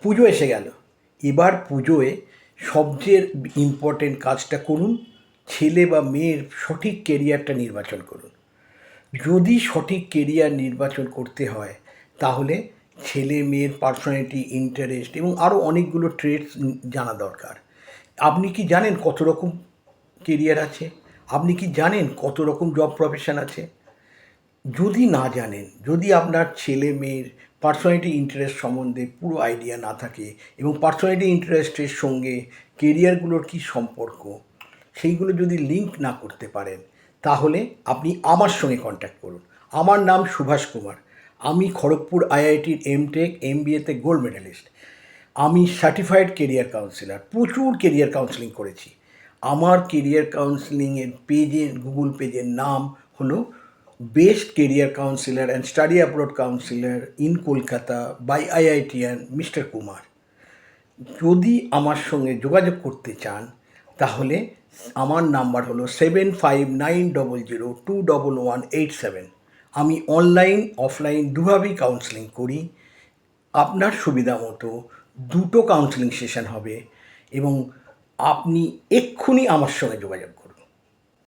পুজো এসে গেল, এবার পুজোয় সবচেয়ে ইম্পর্টেন্ট কাজটা করুন, ছেলে বা মেয়ের সঠিক কেরিয়ারটা নির্বাচন করুন। যদি সঠিক কেরিয়ার নির্বাচন করতে হয় তাহলে ছেলে মেয়ের পার্সোনালিটি, ইন্টারেস্ট এবং আরও অনেকগুলো ট্রেডস জানা দরকার। আপনি কি জানেন কত রকম কেরিয়ার আছে? আপনি কি জানেন কত রকম জব প্রফেশন আছে? যদি না জানেন, যদি আপনার ছেলে মেয়ের পার্সোনালিটি ইন্টারেস্ট সম্বন্ধে পুরো আইডিয়া না থাকে এবং পার্সোনালিটি ইন্টারেস্টের সঙ্গে কেরিয়ারগুলোর কী সম্পর্ক সেইগুলো যদি লিঙ্ক না করতে পারেন, তাহলে আপনি আমার সঙ্গে কন্ট্যাক্ট করুন। আমার নাম সুভাষ কুমার। আমি খড়গপুর আইআইটির এমটেক এমবিএতে গোল্ড মেডেলিস্ট। আমি সার্টিফাইড কেরিয়ার কাউন্সিলর, প্রচুর কেরিয়ার কাউন্সেলিং করেছি। আমার কেরিয়ার কাউন্সেলিংয়ের পেজের, গুগল পেজের নাম হলো best career counsellor and study abroad counsellor in Kolkata by IITian mister Kumar. যদি আমার সঙ্গে যোগাযোগ করতে চান তাহলে আমার নাম্বার হলো 7590021187। আমি অনলাইন অফলাইন দুভাবেই কাউন্সেলিং করি। আপনার সুবিধা মতো দুটো কাউন্সেলিং সেশন হবে এবং আপনি এক্ষুনি আমার সঙ্গে যোগাযোগ করুন।